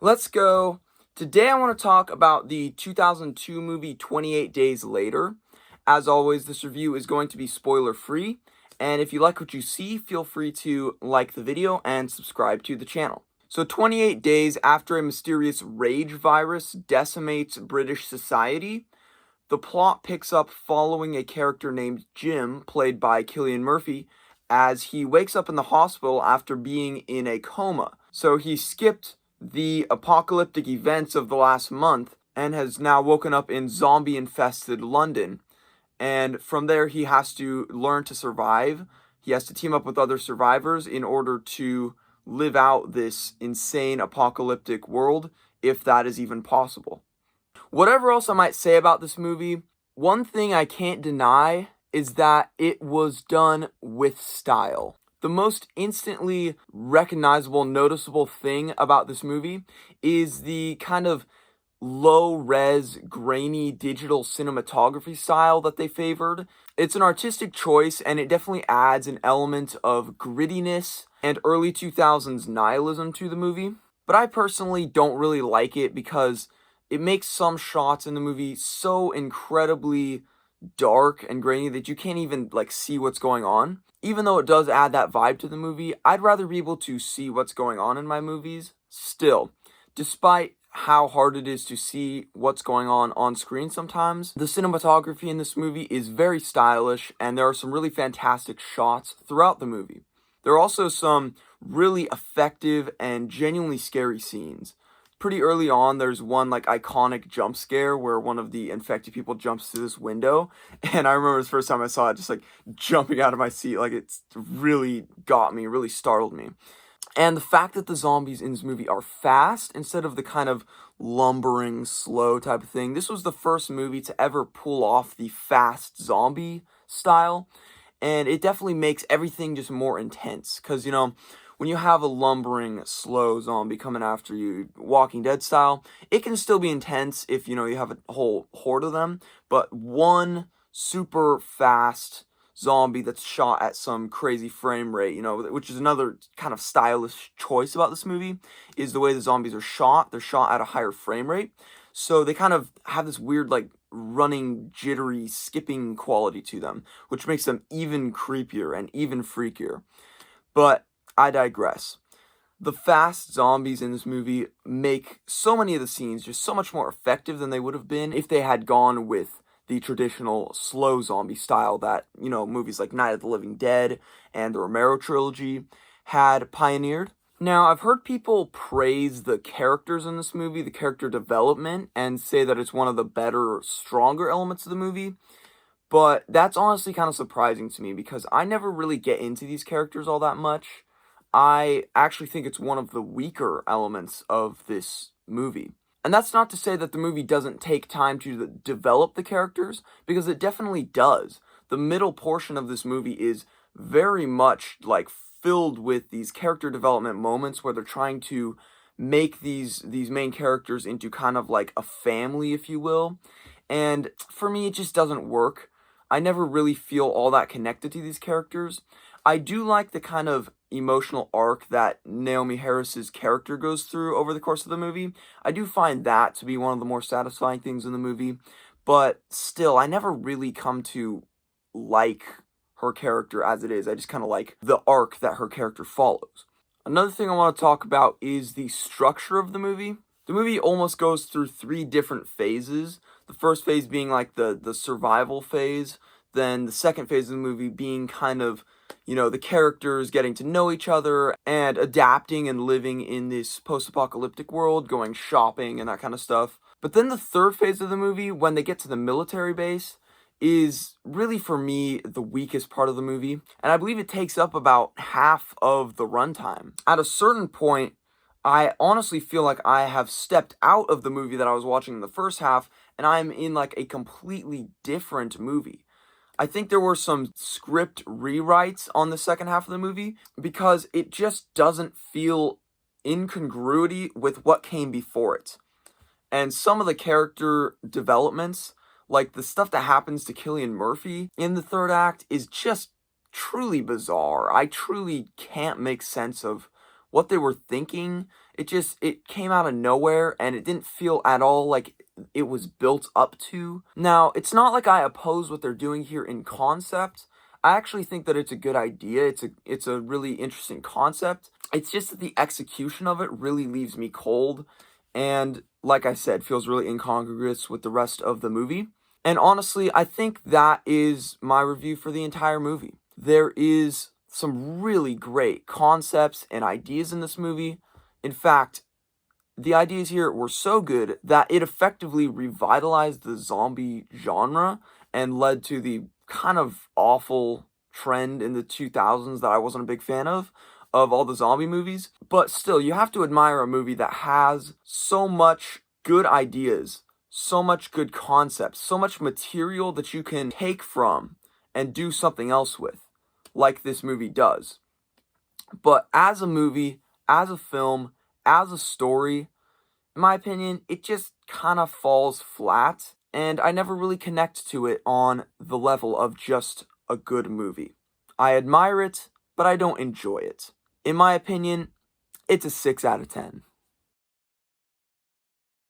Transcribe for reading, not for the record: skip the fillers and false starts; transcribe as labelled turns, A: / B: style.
A: Let's go. Today I want to talk about the 2002 movie 28 Days Later. As always, this review is going to be spoiler free, and if you like what you see, feel free to like the video and subscribe to the channel. So 28 days after a mysterious rage virus decimates British society, the plot picks up following a character named Jim, played by Cillian Murphy, as he wakes up in the hospital after being in a coma. So he skipped the apocalyptic events of the last month and has now woken up in zombie-infested London. And from there, he has to learn to survive. He has to team up with other survivors in order to live out this insane apocalyptic world, if that is even possible. Whatever else I might say about this movie, one thing I can't deny is that it was done with style. The most instantly recognizable, noticeable thing about this movie is the kind of low-res, grainy digital cinematography style that they favored. It's an artistic choice, and it definitely adds an element of grittiness and early 2000s nihilism to the movie. But I personally don't really like it because it makes some shots in the movie so incredibly dark and grainy that you can't even see what's going on. Even though it does add that vibe to the movie, I'd rather be able to see what's going on in my movies. Still, despite how hard it is to see what's going on screen sometimes, the cinematography in this movie is very stylish, and there are some really fantastic shots throughout the movie. There are also some really effective and genuinely scary scenes. Pretty early on, there's one iconic jump scare where one of the infected people jumps through this window, and I remember the first time I saw it, just jumping out of my seat. It's really got me, really startled me. And the fact that the zombies in this movie are fast instead of the kind of lumbering, slow type of thing. This was the first movie to ever pull off the fast zombie style, and it definitely makes everything just more intense. Because, when you have a lumbering, slow zombie coming after you, Walking Dead style, it can still be intense if, you have a whole horde of them. But one super fast zombie that's shot at some crazy frame rate, which is another kind of stylish choice about this movie, is the way the zombies are shot. They're shot at a higher frame rate. So they kind of have this weird, running, jittery, skipping quality to them, which makes them even creepier and even freakier. But I digress. The fast zombies in this movie make so many of the scenes just so much more effective than they would have been if they had gone with the traditional slow zombie style that, movies like Night of the Living Dead and the Romero trilogy had pioneered. Now, I've heard people praise the characters in this movie, the character development, and say that it's one of the better, stronger elements of the movie. But that's honestly kind of surprising to me because I never really get into these characters all that much. I actually think it's one of the weaker elements of this movie. And that's not to say that the movie doesn't take time to develop the characters, because it definitely does. The middle portion of this movie is very much filled with these character development moments where they're trying to make these main characters into kind of like a family, if you will. And for me, it just doesn't work. I never really feel all that connected to these characters. I do like the kind of emotional arc that Naomi Harris's character goes through over the course of the movie. I do find that to be one of the more satisfying things in the movie, but still, I never really come to like her character as it is. I just kind of like the arc that her character follows. Another thing I want to talk about is the structure of the movie. The movie almost goes through 3 different phases. The first phase being the survival phase, then the second phase of the movie being kind of, the characters getting to know each other and adapting and living in this post-apocalyptic world, going shopping and that kind of stuff. But then the third phase of the movie, when they get to the military base, is really, for me, the weakest part of the movie. And I believe it takes up about half of the runtime. At a certain point, I honestly feel like I have stepped out of the movie that I was watching in the first half, and I'm in a completely different movie. I think there were some script rewrites on the second half of the movie because it just doesn't feel incongruity with what came before it. And some of the character developments, like the stuff that happens to Cillian Murphy in the third act, is just truly bizarre. I truly can't make sense of what they were thinking. it came out of nowhere, and it didn't feel at all like it was built up to. Now, it's not like I oppose what they're doing here in concept. I actually think that it's a good idea. It's a really interesting concept. It's just that the execution of it really leaves me cold, and like I said, feels really incongruous with the rest of the movie. And honestly, I think that is my review for the entire movie. There is some really great concepts and ideas in this movie. In fact, the ideas here were so good that it effectively revitalized the zombie genre and led to the kind of awful trend in the 2000s that I wasn't a big fan of all the zombie movies. But still, you have to admire a movie that has so much good ideas, so much good concepts, so much material that you can take from and do something else with, like this movie does. But as a movie, as a film, as a story, in my opinion, it just kind of falls flat, and I never really connect to it on the level of just a good movie. I admire it, but I don't enjoy it. In my opinion, it's a 6 out of 10.